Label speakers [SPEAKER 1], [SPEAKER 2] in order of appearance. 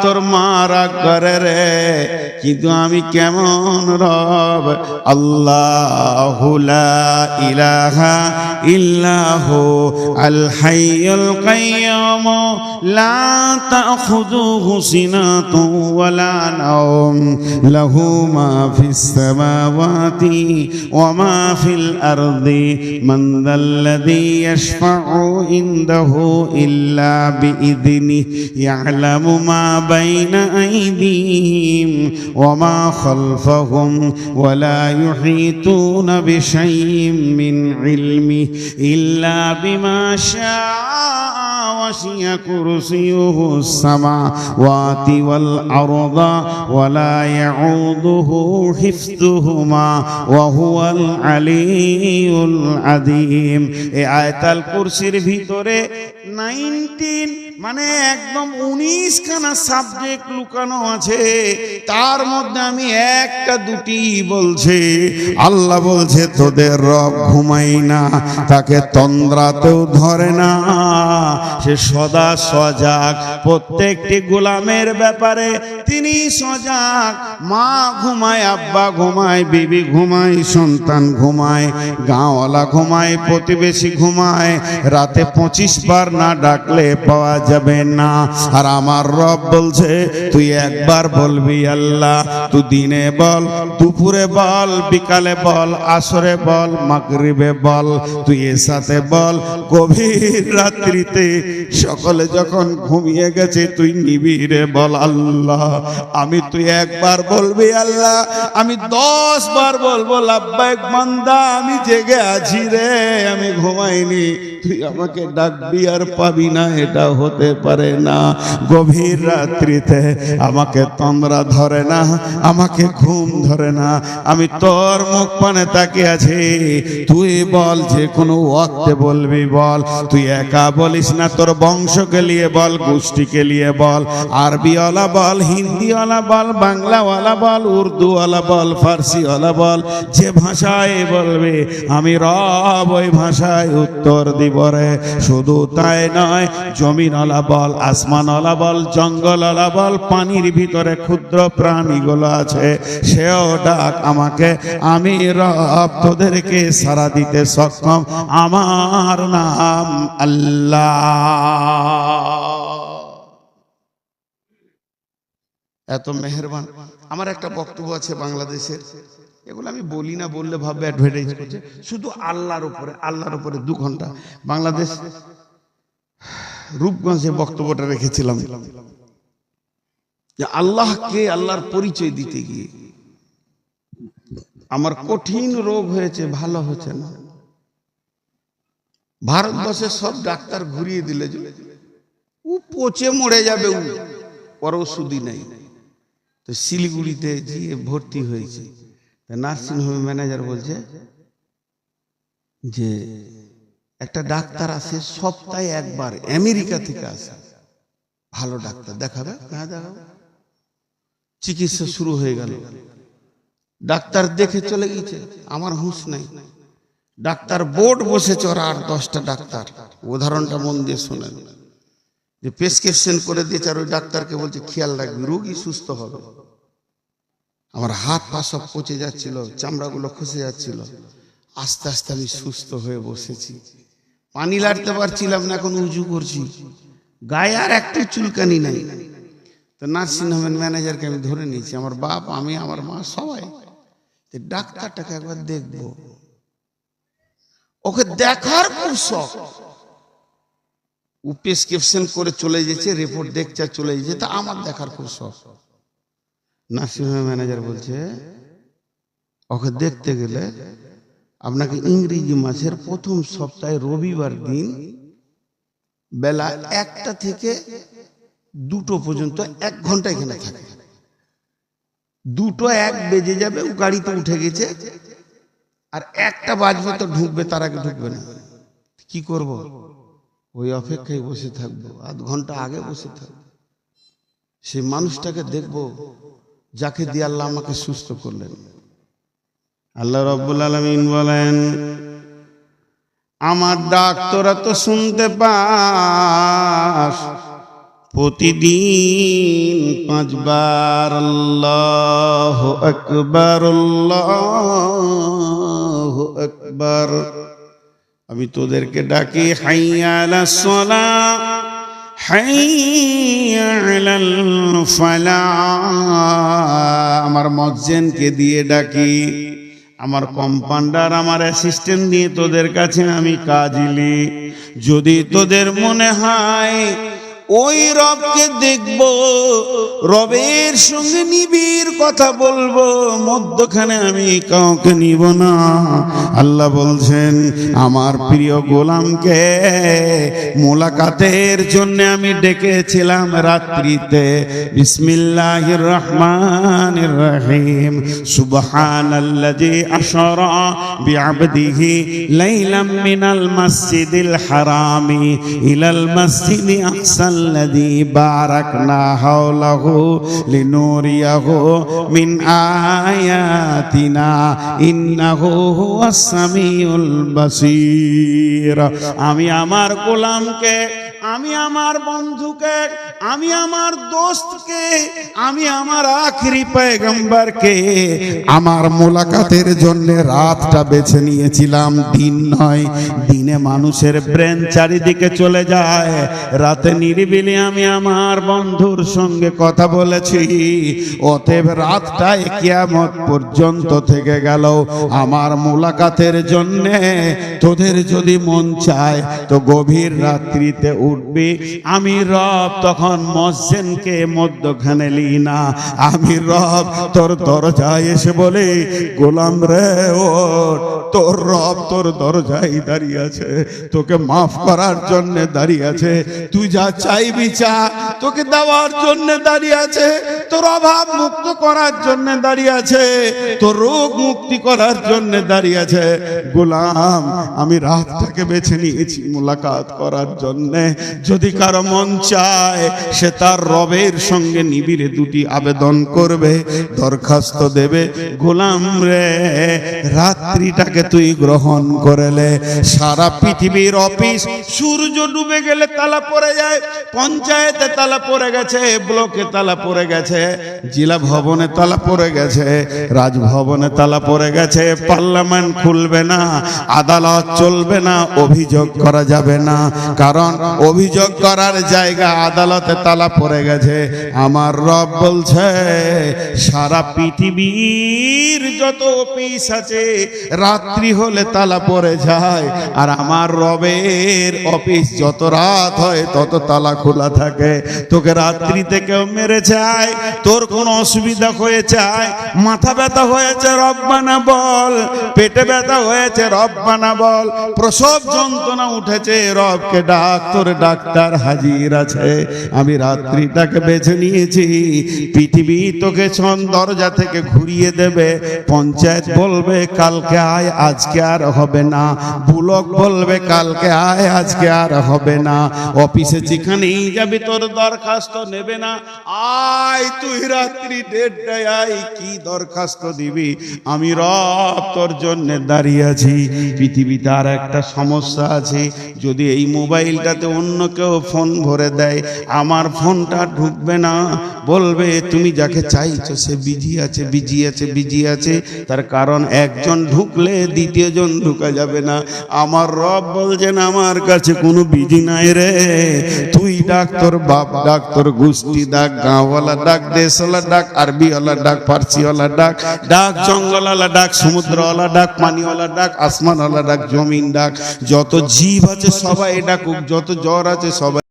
[SPEAKER 1] তোর মা রাগ করে রে, কিন্তু আমি কেমন রব। আল্লাহু লা ইলাহা ইল্লাহু আল হাইয়ুল কাইয়্যুম লা তাখুযুহু সিনাতুন ওয়ালা নাওম লাহু মা ফিস সামাওয়াতি ওয়া মা ফিল আরদি মান যাল্লাযী ইয়াশফা'ু ইনদাহু ইল্লা বিইذনিহি ইয়ালামু মা বাইনা আইদিহিম ওয়া মা খালফাহুম ওয়া লা ইউহীতুনা বিশাইইন মিন ইলমিহি ইল্লা বিমা শাআ ওয়াসি'a কুরসিয়ুহু السماوات والأرض ولا يعوده حفظهما وهو العلي العظيم। এই আয়াতুল কুরসির ভিতরে 19 মানে একদম 19 খানা সাবজেক্ট লুকানো আছে, তার মধ্যে আমি একটা দুটি বলছি। আল্লাহ বলছে তোদের রব ঘুমাই না, তাকে তন্দ্রাতেও ধরে না, সে সদা সজাগ। প্রত্যেকটি গোলামের ব্যাপারে তিনি সজাগ। মা ঘুমায়, আব্বা ঘুমায়, বিবি ঘুমায়, সন্তান ঘুমায়, গাঁওয়ালা ঘুমায়, প্রতিবেশী ঘুমায়। রাতে 25 বার না ডাকলে পাওয়া যাবে না। আর আমার রব বলছে তুই একবার বলবি আল্লাহ, তুই দিনে বল, দুপুরে বল, বিকালে বল, আসরে বল, মাগরিবে বল, তুই এসাতে বল, গভীর রাত্রিতে সকলে যখন ঘুমিয়ে গেছে তুই নিবিড়ে বল আল্লাহ। আমি তুই একবার বলবি আল্লাহ, আমি 10 বার বলবো লাব্বাইক বান্দা, আমি জেগে আছি রে, আমি ঘুমাইনি, তুই আমাকে ডাকবি আর পাবি না, এটা হতে পারে না। গভীর রাত্রিতে আমাকে তন্দ্রা ধরে না, আমাকে ঘুম ধরে না, আমি তোর মুখ পানে তাকিয়ে আছি। তুই বল, যে কোনো ওয়াক্তে বলবি বল, তুই একা বলিস না, তোর বংশকে নিয়ে বল, গোষ্ঠীকে নিয়ে বল, আরবিওয়ালা বল, হিন্দিওয়ালা বল, বাংলাওয়ালা বল, উর্দুওয়ালা বল, ফার্সিওয়ালা বল, যে ভাষায় বলবে আমি রব ওই ভাষায় উত্তর দিব রে। শুধু তাই নয়, জমিনওয়ালা বল, আসমানওয়ালা বল, জঙ্গলওয়ালা বল, পানির ভিতরে ক্ষুদ্র প্রাণীগুলো আছে, সেও ডাক আমাকে, আমি রব তোদেরকে সাড়া দিতে সক্ষম, আমার নাম আল্লাহ। এত মেহেরবান। আমার একটা বক্তব্য আছে বাংলাদেশের, এগুলো আমি বলি না, বললে ভাববে অ্যাডভার্টাইজ করছে। শুধু আল্লাহর উপরে 2 ঘন্টা বাংলাদেশ রূপগঞ্জে বক্তব্যটা রেখেছিলাম যে আল্লাহকে, আল্লাহর পরিচয় দিতে গিয়ে আমার কঠিন রোগ হয়েছে, ভালো হচ্ছে না। ভারতবর্ষের সব ডাক্তার ঘুরিয়ে দিলে ও পচে মরে যাবে, ওর ওষুধই নেই। তো শিলিগুড়িতে গিয়ে ভর্তি হয়েছে, নার্সিং হোমের ম্যানেজার বলছে যে একটা ডাক্তার আসে সপ্তাহে একবার, আমেরিকা থেকে আসে, ভালো ডাক্তার, দেখাবে। হ্যাঁ দেখাবো। চিকিৎসা শুরু হয়ে গেল, ডাক্তার দেখে চলে গেছে, আমার হুঁশ নাই। ডাক্তার বোর্ড বসেছে, ওরা 8-10টা ডাক্তার, উদাহরণটা মন দিয়ে শোনেন, যে প্রেসক্রিপশন করে দিয়েছে, আর ওই ডাক্তারকে বলছে খেয়াল রাখবি, রোগী সুস্থ হবে। আমার হাত পা সব পচে যাচ্ছিল, চামড়াগুলো খসে যাচ্ছিল। আস্তে আস্তে আমি সুস্থ হয়ে বসেছি, পানি লাড়তে পারছিলাম না, এখন উজু করছি, গায়ে আর একটু চুলকানি নাই। তো নার্সিং হোমের ম্যানেজারকে আমি ধরে নিয়েছি, আমার বাপ, আমি, আমার মা, সবাই। ডাক্তারটাকে একবার দেখবো, ওকে দেখার খুব শখ। ও প্রেসক্রিপশন করে চলে যেছে, রিপোর্ট দেখছে চলে যেছে, তা আমার দেখার খুব শখ। নার্সিং হোমের ম্যানেজার বলছে ওকে দেখতে গেলে আপনাকে ইংরেজি মাসের প্রথম সপ্তাহে রবিবার দিন বেলা 1টা থেকে 2টো পর্যন্ত 1 ঘন্টা এখানে থাকে। 2:01 বেজে যাবে, ও গাড়িতে উঠে গেছে, আর 1টা বাজবে তো ঢুকবে, তার আগে ঢুকবে না। কি করব? ওই অপেক্ষায় বসে থাকবো, আধ ঘন্টা আগে বসে থাকবো, সেই মানুষটাকে দেখবো যাকে দিয়ে আল্লাহ আমাকে সুস্থ করলেন। আল্লাহ রাব্বুল আলামিন বলেন, আমার ডাক তোরা তো শুনতে পাস, প্রতিদিন 5 বার আল্লাহু আকবার আল্লাহু আকবার। আমি তোদেরকে ডাকি হাইয়া আলাস সালাহ হাইয়া আলাল ফালাহ। আমার মুয়াজ্জিনকে দিয়ে ডাকি, আমার কম্পাউন্ডার, আমার অ্যাসিস্ট্যান্ট দিয়ে তোদের কাছে আমি কাজলি। যদি তোদের মনে হয় ওই রবকে দেখব, রবের সঙ্গে নিবিড় কথা বলবো, মধ্যখানে আমি কাউকে নিব না। আল্লাহ বলছেন আমার প্রিয় গোলামকে মোলাকাতের জন্য আমি ডেকেছিলাম রাত্রিতে। বিসমিল্লাহির রহমানির রহিম। সুবহানাল্লাযী আশরা বিআবদিহি লাইলাম মিনাল মাসজিদিল হারামি ইলাল মাসজিদি আকসা الذي باركنا حوله لنريه من آياتنا إنه هو السميع البصير। আমি আমার গোলামকে, আমি আমার বন্ধুকে, আমি আমার দোস্তকে, আমি আমার আখেরি পয়গম্বরকে আমার মোলাকাতের জন্য রাতটা বেছে নিয়েছিলাম, দিন নয়। দিনে মানুষের ব্রেন চারিদিকে চলে যায়, রাতে নিরিবিলি আমি আমার বন্ধুর সঙ্গে কথা বলেছি। অতএব রাতটায় কিয়ামত পর্যন্ত থেকে গেল আমার মোলাকাতের জন্য। তোদের যদি মন চায় তো গভীর রাত্রিতে উঠবি, আমি রব তখন মুয়াজ্জিনকে মধ্যখানে লি না। আমি রব তোর দরজায় এসে বলে, গোলাম রে ওঠ, তোর রব তোর দরজায় দাঁড়িয়ে আছে, তোকে মাফ করার জন্য দাঁড়িয়ে আছে। তুই যা চাইবি চা, তোকে দেওয়ার জন্য দাঁড়িয়ে আছে, তোর অভাব মুক্ত করার জন্য দাঁড়িয়ে আছে, তোর রোগ মুক্তি করার জন্য দাঁড়িয়ে আছে। গোলাম আমি রাতটাকে বেছে নিয়েছি মোলাকাত করার জন্য। যদি কারো মন চায় সে তার রবের সঙ্গে নিবিড়ে দুটি আবেদন করবে, দরখাস্ত দেবে, গোলাম রে রাত্রিটাকে তুই গ্রহণ করেলে। সারা পৃথিবীর অফিস সূর্য ডুবে গেলে তালা পড়ে যায়, পঞ্চায়েতে তালা পড়ে গেছে, ব্লকে তালা পড়ে গেছে, জেলা ভবনে তালা পড়ে গেছে, রাজভবনে তালা পড়ে গেছে, পার্লামেন্ট খুলবে না, আদালত চলবে না, অভিযোগ করা যাবে না, কারণ অভিযোগ করার জায়গা আদালতে তালা পড়ে গেছে। আমার রব বলছে সারা পৃথিবীর যত অফিস আছে রাত্রি হলে তালা পড়ে যায়, আর আমার রবের অফিস যত রাত হয় তত তালা খোলা থাকে। তোকে রাত্রিতে কেউ মেরে যায়, তোর কোন অসুবিধা হয়ে যায়, মাথা ব্যথা হয়েছে রব্বানা বল, পেটে ব্যথা হয়েছে রব্বানা বল, প্রসব যন্ত্রণা উঠেছে রবকে ডাক, তোর ডাক্তার হাজির আছে। আমি রাত্রিটাকে বেছে নিয়েছি। পৃথিবী তোকে দরজা থেকে ঘুরিয়ে দেবে, পঞ্চায়েত বলবে কালকে আয়, আজকে আর হবে না, ব্লক বলবে কালকে আয়, আজকে আর হবে না, অফিসে যেখানেই যাবি তোর দরখাস্ত নেবে না। আয় তুই রাত্রি 1:30টায় আয়, কি দরখাস্ত দিবি? আমি রব তোর জন্য দাঁড়িয়ে আছি। পৃথিবীতে আর একটা সমস্যা আছে, যদি এই মোবাইলটাতে অন্য কেউ ফোন ভরে দেয় আমার ফোনটা ঢুকবে না, বলবে তুমি যাকে চাইছো সে বিজি আছে, বিজি আছে, বিজি আছে। তার কারণ একজন ঢুকলে দ্বিতীয় জন ঢুকা যাবে না। আমার রব বলছেন আমার কাছে কোনো বিজি নাই রে, তুই ডাক, তোর বাপ ডাক, তোর গোষ্ঠী ডাক, গাঁওয়ালা ডাক, দেশওয়ালা ডাক, আরবিওয়ালা ডাক, ফার্সিওয়ালা ডাক, ডাক জঙ্গলওয়ালা ডাক, সমুদ্রওয়ালা ডাক, পানিওয়ালা ডাক, আসমানওয়ালা ডাক, জমিন ডাক, যত জীব আছে সবাই ডাকুক, যত জ্বর আছে সবাই